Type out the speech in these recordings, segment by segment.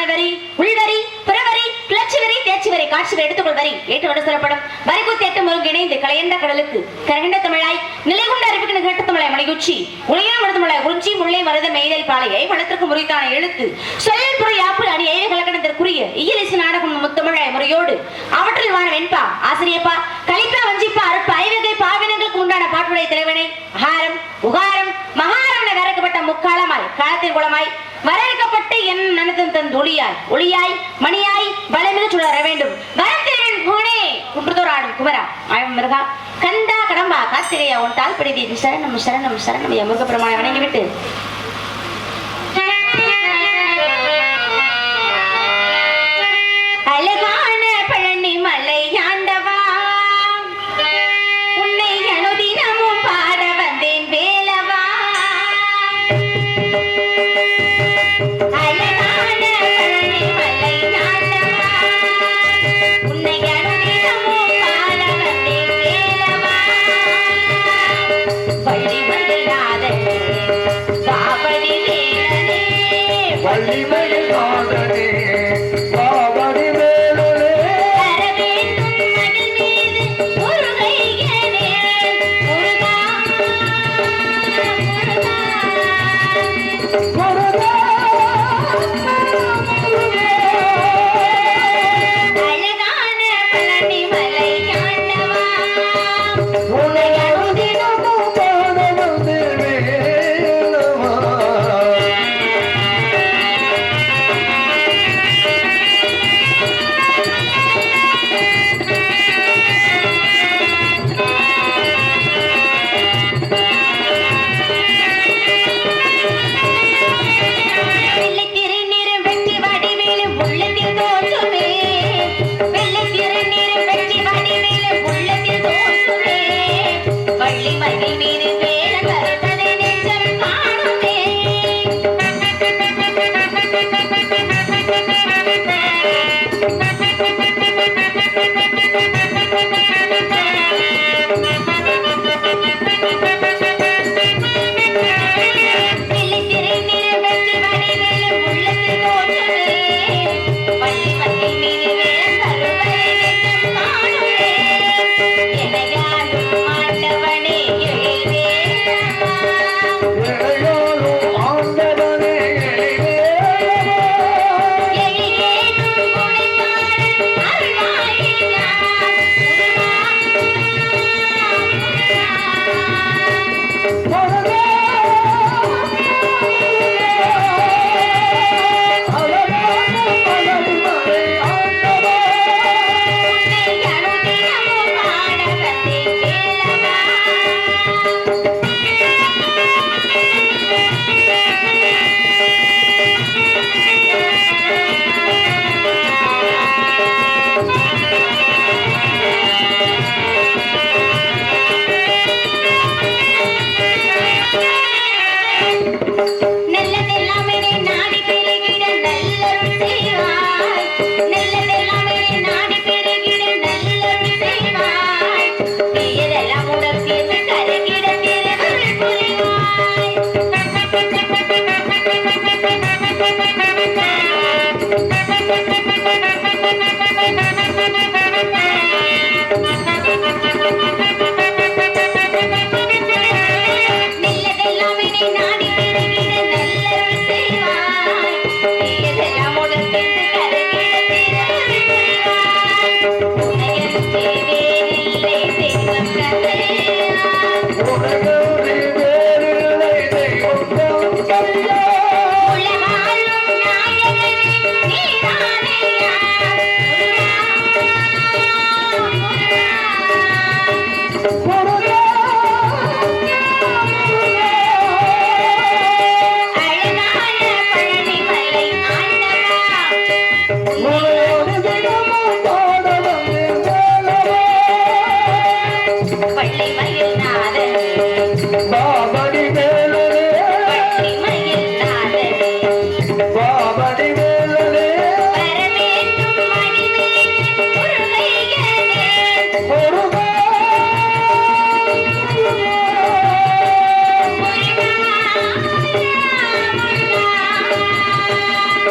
வரி, உள்வரி, புறவரி, கிளர்ச்சி வரி, தேர்ச்சி வரி, காட்சி வரி, எடுத்துக்கொள் வரி ஏற்று சொல்லப்படும். வரிக்குத்தி எட்டும் ஒருங்கு இணைந்து கலையண்ட கடலுக்கு கரகண்ட தமிழாய் நிலைகுண்ட அறிவுக்கு நிகழ்த்த தமிழாய் மணிகுச்சி உலகம் மருதமலை குறிஞ்சி முல்லை மருத மெய்தல் பாளையை வளத்திற்கு முறைத்தான எழுத்து சொல்லில் புற யாப்பு அணி ஏழு கலக்கணத்திற்குரிய இயலிசு நாடகம் முத்தமிழாய் முறையோடு அவற்றில் வான வெண்பா ஆசிரியப்பா கலிப்பா வஞ்சிப்பா அருப்பா ஐவகை பாவினங்களுக்கு உண்டான பாட்டுடைய தலைவனை அகாரம் உகாரம் மகாரம் என வேறக்கப்பட்ட முக்காலமாய் காலத்தின் குளமாய் வரையறுக்கப்பட்டு என் நனதன் தன் ஒளியாய் ஒளியாய் மணியாய் வளமிகு சுடர வேண்டும் வரத்தின் கோணே குன்றதோர் ஆடும் குமரா மிருகா கந்தா கடம்பா கார்த்திகையா உன் தால் பிடிதி சரணம் சரணம் சரணம் முருக பெருமானை வணங்கிவிட்டு அழகான பழனி மலை ஆண்டவா உன்னை அனுதினமும் பாட வந்தேன் வேலவா. அழகான பழனி மலை ஆண்டவா உன்னை அனுதினமும் பாட வந்தேன் வேலவா. வள்ளி மயிலாதனே பாவடி வேலனே வள்ளி மயிலாதனே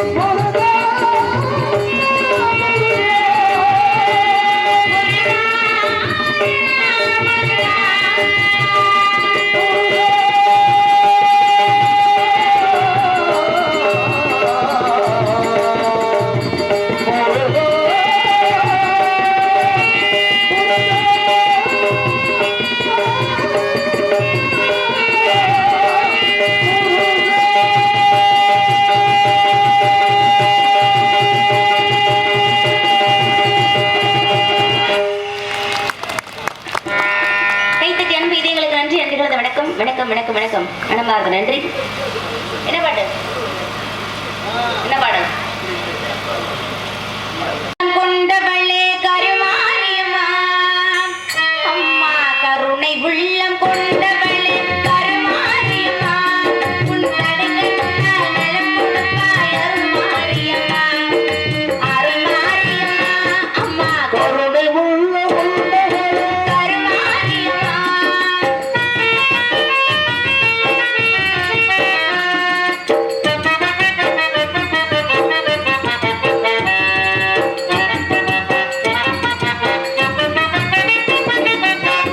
Bora, வணக்கம் வணக்கம் வணக்கம் மனமார்ந்த நன்றி. என்ன பாட்டு என்ன பாடல்? கொண்டவளே கருமாரியம்மா அம்மா கருணை உள்ளம் கொண்டவளே கருமாரியம்மா உன் தடைகள் நலம் கொடுப்பாய் அருமாரியம்மா அருமாரியம்மா அம்மா கருணை உள்ளம் கருமாரியம்மா.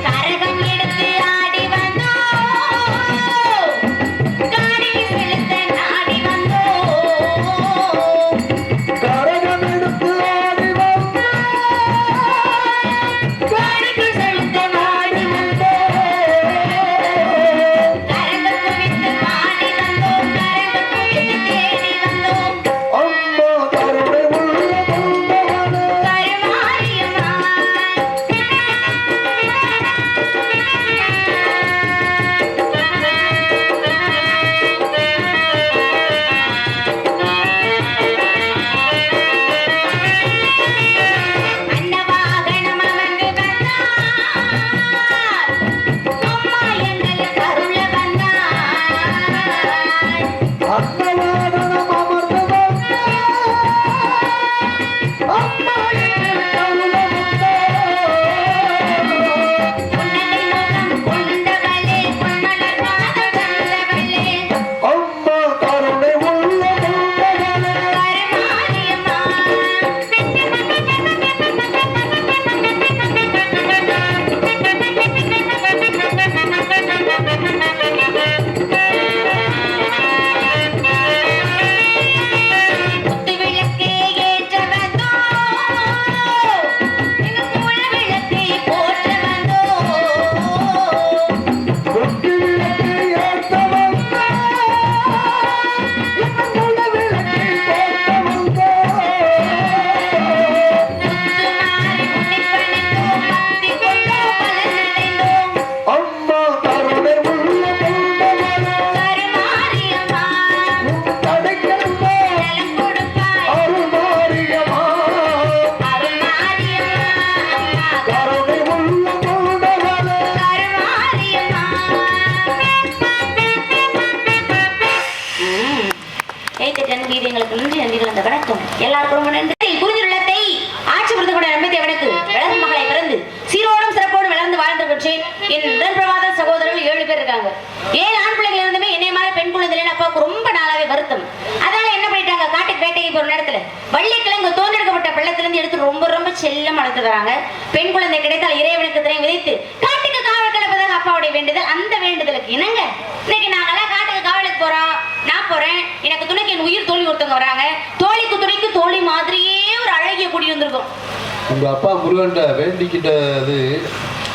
கரகம் எடுத்து ஆடி வந்தோம் காணிக்கு செலுத்த நாடி வந்தோம் கரகம் எடுத்து ஆடி காணிக்கு செலுத்த நாடி கரகம் குவித்து பாடி வந்தோம் கரகம் குவித்து தேடி வந்தோம் அம்மா கருணை உள்ள கருமாரியம்மா. அன்னவாகனம் அமர்ந்து வந்தார் அம்மா எங்களுக்கு அருள வந்தார் அன்னவாகனம் அமர்ந்து அம்மா எங்களுக்கு அருள புன்னகை முகம் கொண்டவளே பொன்மலர் பாதம் தந்தவளே அம்மா கருணை உள்ள கருமாரியம்மா. குத்து விளக்கே ஏற்ற வந்தோம் எங்கள் குல விளக்கை போற்ற வந்தோம் கொட்டி விளக்கை ஏற்ற குல விளக்கை போற்ற முத்துமாரி முன்னிப்பணித்தோம் பக்தி கொண்டோம் பலனடைந்தோம் அம்மா கருணை உள்ள கருமாரியம்மா தடைக்கல்ல நலம் கொடுப்பாய் அருமாரியமா அருமாரியம்மா அம்மா கருணை உள்ள கருமாரியம்மா. ஏய்தட்டன் கீதங்களுக்கு நன்றி நன்றிகள் அந்த வணக்கம் எல்லாருக்கும் ரொம்ப நன்றி. குறிஞ்சுள்ளத்தை ஆட்சி புரிந்து கொண்ட நம்பித்தேவனுக்கு வளர்ந்த மகளை பிறந்து சீரோடும் சிறப்போடும் வளர்ந்து வாழ்ந்து பெற்றேன். என் முதல் பிரபாத சகோதரர்கள் 7 பேர் இருக்காங்க. 7 ஆண் பிள்ளைகள் இருந்துமே என்னை மாதிரி பெண் குழந்தைகள் அப்பாவுக்கு ரொம்ப நாளாவே வருத்தம். அதனால என்ன பண்ணிட்டாங்க, காட்டுக்கு வேட்டைக்கு போற நேரத்துல வள்ளிக்கிழங்கு தோன்றெடுக்கப்பட்ட பள்ளத்திலிருந்து எடுத்து ரொம்ப ரொம்ப செல்லம் வளர்த்து தராங்க. பெண் குழந்தை கிடைத்தால் இறைவனுக்கு திரை விதைத்து காட்டுக்கு காவல் கிளப்பதாக அப்பாவுடைய வேண்டுதல். அந்த வேண்டுதலுக்கு இணங்க இன்னைக்கு நாங்கெல்லாம் காட்டுக்கு காவலுக்கு போறோம். நான் போறேன், எனக்கு துணைக்கு என் உயிர் தோழி ஒருத்தவங்க வராங்க. தோழிக்கு துணைக்கு தோழி மாதிரியே ஒரு அழகிய குடி வந்திருக்கும். உங்க அப்பா முருகன்ட்ட வேண்டிக்கிட்டது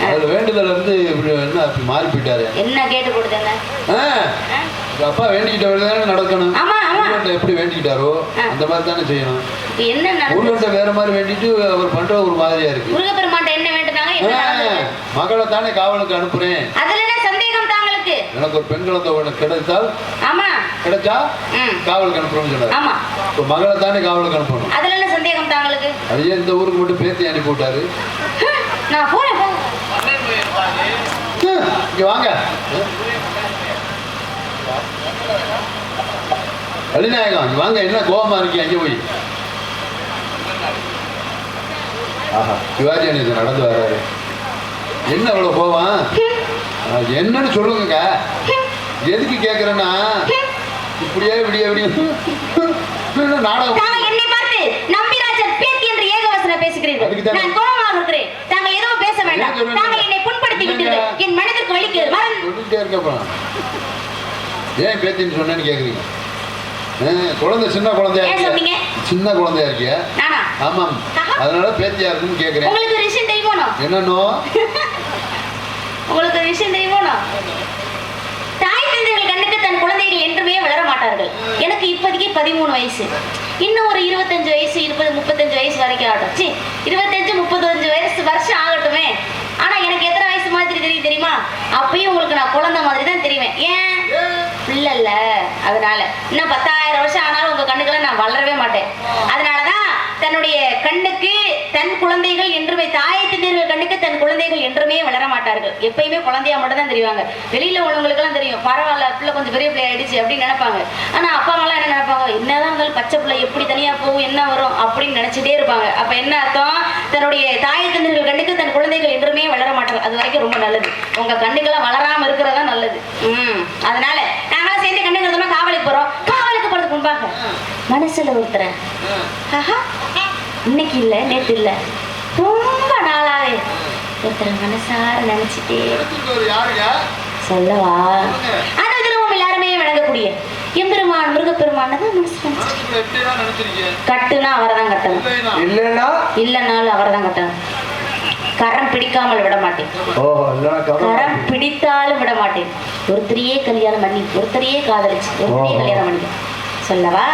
அதுல வேண்டுதல் இருந்து இப்படி என்ன அப்படி மாறி போயிட்டாரு. என்ன கேட்டு கொடுத்தேங்க? உங்க அப்பா வேண்டிக்கிட்ட தானே நடக்கணும். ஆமா ஆமா. முருகன்ட்ட எப்படி வேண்டிக்கிட்டாரோ அந்த மாதிரி தானே செய்யணும். இப்ப என்ன நடந்தது? முருகன்ட்ட வேற மாதிரி வேண்டிட்டு அவர் பண்ற ஒரு மாதிரியா இருக்கு. முருகப்பெருமான்ட்ட என்ன வேண்டுனாங்க? என்ன நடந்தது? மகளை தானே காவலுக்கு அனுப்புறேன். அதுல என்ன சந்தேகம் தாங்களுக்கு? எனக்கு ஒரு பெண் குழந்தை உனக்கு கிடைத்தால் ஆமா. கிடைச்சா ம். காவலுக்கு அனுப்புறோம்னு சொன்னாரு. ஆமா. இப்போ மகளை தானே காவலுக்கு அனுப்பணும். அதுல என்ன சந்தேகம் தாங்களுக்கு? அது ஏன் இந்த ஊருக்கு மட்டும் பேத்தி அனுப்பி விட்டாரு? நான் போறேன். இங்க வாங்க. அலிநாயகம் இங்க வாங்க. என்ன கோபமா இருக்கீங்க? அங்கே போய் ஆஹா சிவாஜி கணேசன் நடந்து வர்றாரு. என்ன அவ்வளவு கோவம்? என்னன்னு சொல்லுங்க. எதுக்கு கேக்குறேன்னா இப்படியே விடிய விடிய நாடகம் என்னை பார்த்து நம்பிராஜன் பேத்தி என்று ஏகவசனம் பேசுகிறீர்கள். நான் கோபமாக இருக்கிறேன். தாங்கள் எதுவும் பேச வேண்டாம். தாங்கள் என்னை புண்படுத்தி விட்டீர்கள். என் மனதிற்கு வலிக்கிறது. சொல்லிட்டே இருக்கப்பா. ஏன் பேத்தின்னு சொன்னேன்னு கேக்குறீங்க? குழந்தை சின்ன குழந்தையா இருக்கிய. சின்ன குழந்தையா இருக்கிய. ஆமாம், அதனால பேத்தியா இருக்குன்னு கேக்குறேன். உங்களுக்கு ஒரு விஷயம் தெரியுமோ? என்னன்னோ? உங்களுக்கு ஒரு விஷயம் தெரியுமோ? தாய் தந்தைகள் கண்ணுக்கு தன் குழந்தைகள் என்றுமே வளர மாட்டார்கள். எனக்கு இப்போதைக்கு 13 வயசு. இன்னும் ஒரு 25 வயசு 20 35 வயசு வரைக்கும் ஆகட்டும். 25 35 வருஷம் ஆகட்டுமே. ஆனா எனக்கு எத்தனை வயசு மாதிரி தெரியுமா? அப்பயும் உங்களுக்கு நான் குழந்தை மாதிரி தான் தெரிவேன். ஏன்? பிள்ளை இல்ல, அதனால. இன்னும் 10,000 வருஷம் ஆனாலும் உங்க கண்ணுக்குள்ள நான் வளரவே மாட்டேன். அதனாலதான் தன்னுடைய கண்ணுக்கு தன் குழந்தைகள் என்றுமே, தாய் தந்தையர்கள் கண்ணுக்கு தன் குழந்தைகள் என்றுமே வளர மாட்டார்கள். எப்பயுமே குழந்தையா மட்டும் தான் தெரிவாங்க. வெளியில உள்ளவங்களுக்கு எல்லாம் தெரியும், பரவாயில்ல பிள்ளை கொஞ்சம் பெரிய பிள்ளை ஆயிடுச்சு அப்படின்னு நினைப்பாங்க. ஆனா அப்பா அம்மா எல்லாம் என்ன நினைப்பாங்க, என்னதான் இருந்தாலும் பச்சை பிள்ளை எப்படி தனியா போகும், என்ன வரும் அப்படின்னு நினைச்சிட்டே இருப்பாங்க. அப்ப என்ன அர்த்தம்? தன்னுடைய தாய் தந்தையர்கள் கண்ணுக்கு தன் குழந்தைகள் என்றுமே வளர மாட்டாங்க. அது வரைக்கும் ரொம்ப நல்லது. உங்க கண்ணுக்கெல்லாம் வளராம இருக்கிறதா நல்லது. அதனால நாங்களாம் சேர்ந்து கண்ணுங்கிறதுமா காவலுக்கு போறோம். காவலுக்கு போறதுக்கு முன்பாக மனசுல ஒருத்தர இன்னைக்கு இல்ல நேற்று இல்ல ரொம்ப நாளாவே ஒருத்தர மனசார நினைச்சிட்டே சொல்லவா. ஆனா திரும்ப எல்லாருமே வணங்கக்கூடிய எம்பெருமான் முருகப்பெருமான் தான் மனசு கட்டுனா அவரைதான் கட்டணும், இல்லைனாலும் அவரைதான் கட்டணும். கரம் பிடிக்காமல் விட மாட்டேன், கரம் பிடித்தாலும் விட மாட்டேன். ஒருத்தரையே கல்யாணம் பண்ணி ஒருத்தரையே காதலிச்சு ஒருத்தரையே கல்யாணம் பண்ணிக்க சொல்லவா.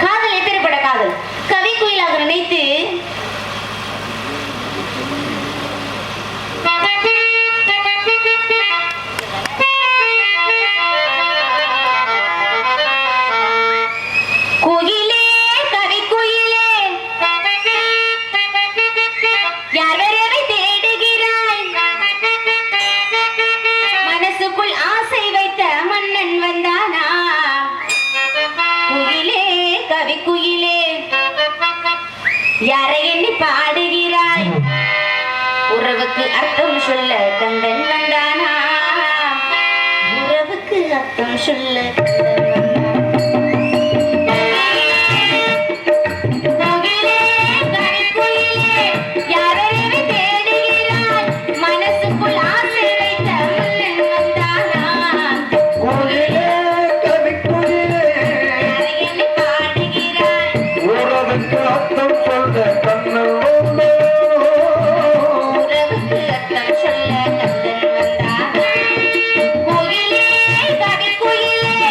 காதல் எப்பேற்பட்ட காதல்? கவி குயிலாக நினைத்து குயிலே கவி குயிலே யார் வரவை தேடுகிறாய், மனசுக்குள் ஆசை வைத்த மன்னன் வந்தானா. குயிலே கவி குயிலே யாரை எண்ணி பாடுகிறாய், உறவுக்கு அர்த்தம் சொல்ல கந்தன் வந்தானா. உறவுக்கு அர்த்தம் சொல்ல கந்தன் வந்தானா. குயிலே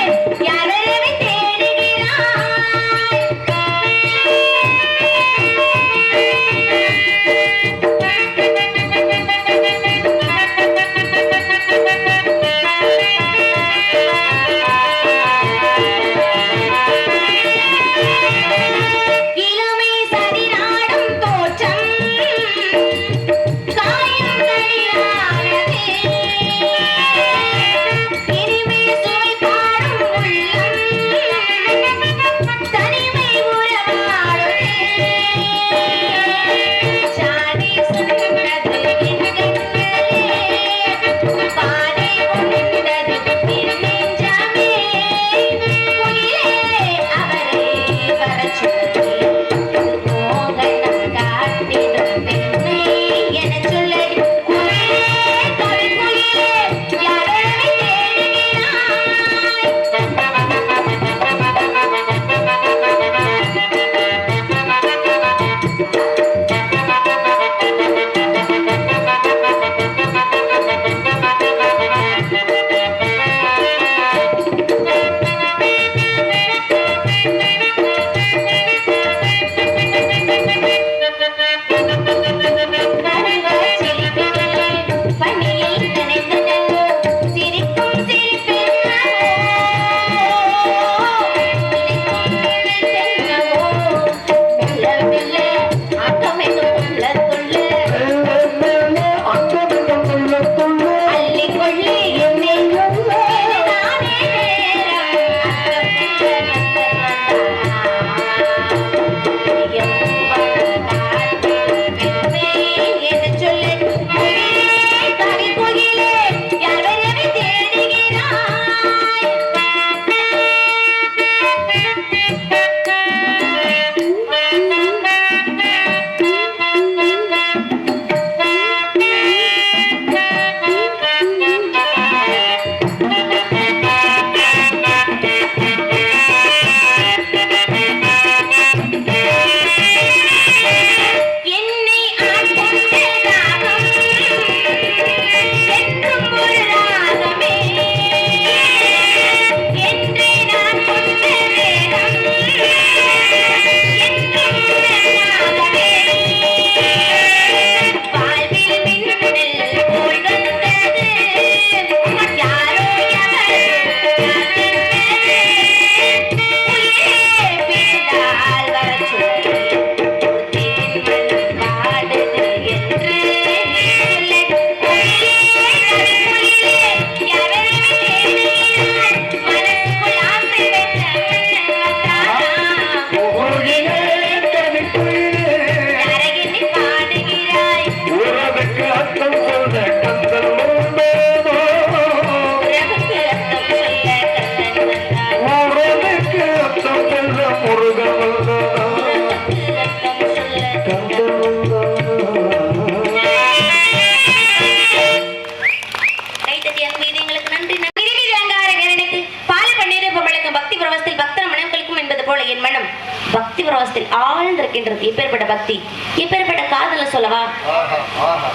இருக்கின்றது. எப்பேற்பட்ட பக்தி, எப்பேற்பட்ட காதல சொல்லவா? ஆஹா ஆஹா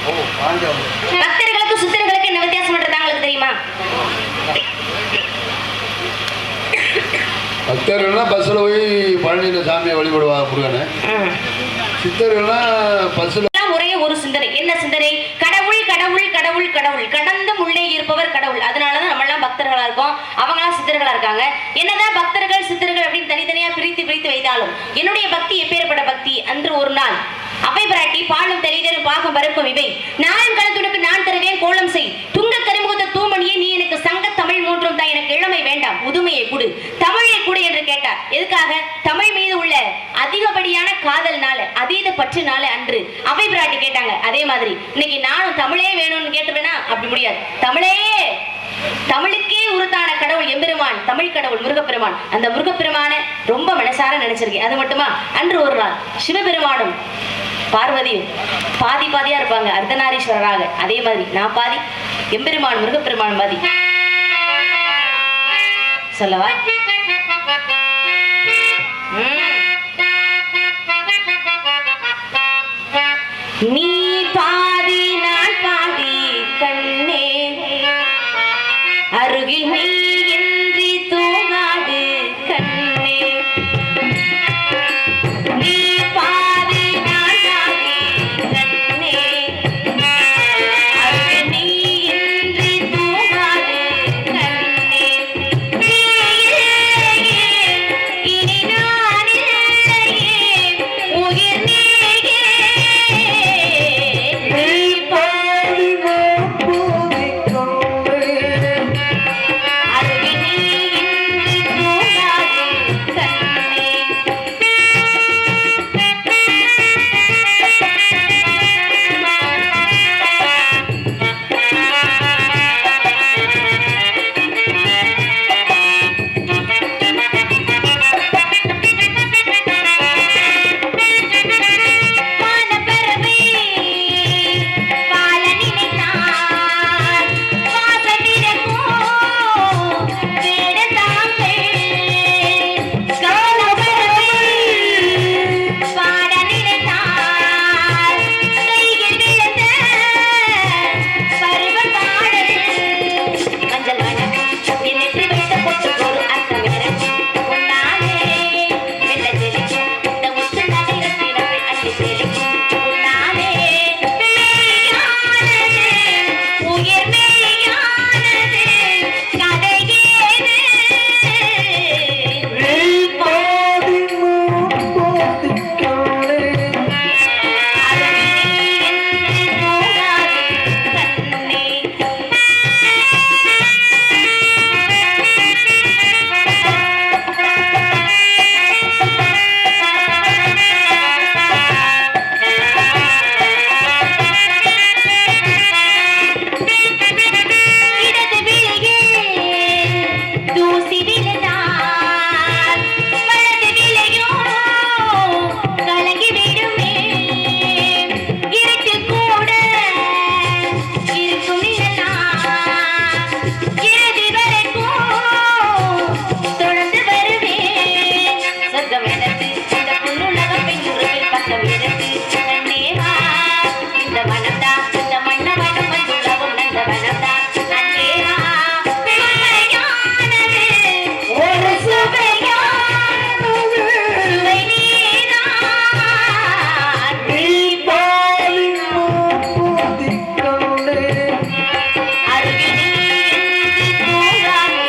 ஓ பாஞ்சவங்க பக்தர்களுக்கு சுத்தர்களுக்கு என்ன வித்தியாசம் உங்களுக்கு தெரியுமா? பக்தர்கள்னா பஸ்ஸில் போய் பழனியில் சாமியை வழிபடுவாங்க முருகனை. சித்தர்கள்னா பஸ்ஸில் ஒரே ஒரு சிந்தனை. என்ன சிந்தனை? கடவுள் கடவுள் கடவுள் கடவுள், கடந்தும் உள்ளே இருப்பவர் கடவுள். அதனாலதான் நம்ம எல்லாம் பக்தர்களா இருக்கோம், அவங்களாம் சித்தர்களா இருக்காங்க. என்னதான் பக்தர்கள் சித்தர்கள் அப்படின்னு தனித்தனியா பிரித்து பிரித்து வைத்தாலும் என்னுடைய பக்தி எப்பேற்பட்ட பக்தி. அன்று ஒரு நாள் அவை பிராட்டி பாலும் தெளிதலும் பாகம் பருப்பும் இவை நாயும் கலத்துனுக்கு நான் தருவேன் கோலம் செய் துங்க கரிமுகத்த தூமணியே நீ எனக்கு சங்க தமிழ் மூன்றும் தான், எனக்கு இளமை வேண்டாம் முதுமையை கொடு தமிழை கொடு என்று கேட்டார். எதுக்காக? தமிழ் மீது உள்ள அதிகப்படியான காதல்னால, அதீத பற்றுனால அன்று அவை பிராட்டி கேட்டாங்க. அதே மாதிரி இன்னைக்கு நானும் தமிழே வேணும்னு கேட்டுவேனா? அப்படி முடியாது. தமிழே, தமிழுக்கே உருத்தான கடவுள் எம்பெருமான், தமிழ் கடவுள் முருகப்பெருமான். அந்த முருகப்பெருமான ரொம்ப மனசார நினைச்சிருக்கேன். அது மட்டுமா, அன்று ஒரு நாள் சிவபெருமானும் பார்வதியும் பாதி பாதியா இருப்பாங்க, அர்த்தநாரீஸ்வரராக. அதே மாதிரி நான் பாதி, எம்பெருமான் முருகப்பெருமான் பாதி. சொல்லவா? நீ பாதி நான் பாதி கண்ணே, அருகில் நீ இன்றி தூங்காது கண்ணே. நீ பாதி நான் பாதி கண்ணே, அருகில் நீ இன்றி தூங்காது கண்ணே. நீ இல்லையே இனி நான் இல்லையே, உயிர் நீயே. நீ பாடி நான் பூவிக்கொண்டு அருகில் நீ இன்றி தூங்காது கண்ணே. வானப்பறவை வாழ நினைத்தால் வாசமிருக்கும் வேடந்தாங்கள். வானப்பறவை வாழ நினைத்தால் கையில் விழுந்த பருவ பாடல். மஞ்சள் மணம் என் நெற்றி வைத்த பொட்டுக்கு ஒரு அர்த்தம் இருக்கும். உன்னாலே வெள்ள தெளிக்கும் இந்த முத்து நகைரத்தினத்தை அள்ளி தெளிக்கும். உன்னாலே மெய்யானது உயிர் மெய்யானது கதையேது. நீ பாடி நான் பூவிக்கொண்டு அருகில் நீ என்று தூங்காது கண்ணே. இடது விழியில் தூசி விழுந்தால் வலது விழியும் கலங்கி விடுமே. இருட்டில் கூட இருக்கும் நிழலாய் இறுதி வரைக்கும் தொடர்ந்து வருவேன். சொர்க்கம் எனக்கு இந்த புல்லுலகம் பெண்ணுறவில் பக்கம் எடுத்து கண்ணேவா. இந்த மனம்தான் இந்த மன்னவனும் வந்துள்ளவும் நந்த மனம்தான் அன்பேவா. சுவையானது ஒரு சுவையானது சுவை நீதான். நீ பாடி நான் பூவிக்கொண்டு அருகில் நீ என்று தூங்காது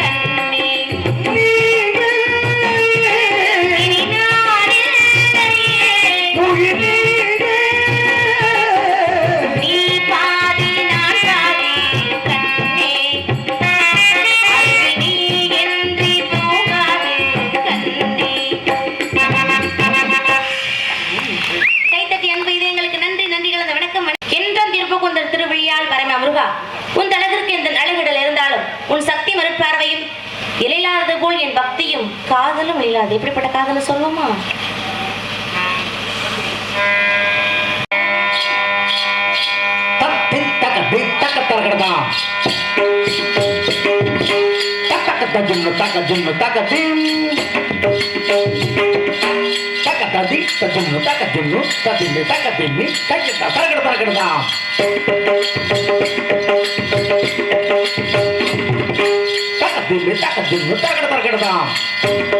கண்ணே. நீ இல்லையே இனி நான் இல்லையே, உயிர் நீயே. நீ பாதி நான் பாதி கண்ணே. அருகில் நீ என்று தூங்காது கண்ணே. கைத்தட்டி அன்பு இதயங்களுக்கு நன்றி, நன்றி கலந்த வணக்கம். என்றும் திருப்ப கொண்ட திருவிழியால் பரம முருகா, உன் தலகிற்கு எந்த அழகுடல் இருந்தாலும் உன் சக்தி மறுப்பார்வையும் இல்லாதது போல் என் பக்தியும் காதலும் இல்லாது. எப்படிப்பட்ட காதலை சொல்லுமா? தத்தின் தகதின் தகத்தரகடதா தகத்த ஜுன்னு தக ஜுன்னு தகதின் தஜுன்னு தக்க ஜுன்னு ததின்னு தக்க தின்னி தக்கிட்ட தரகட தரகடதாம் தக்க தின்னு தக்க ஜுன்னு தரகட தரகடதாம்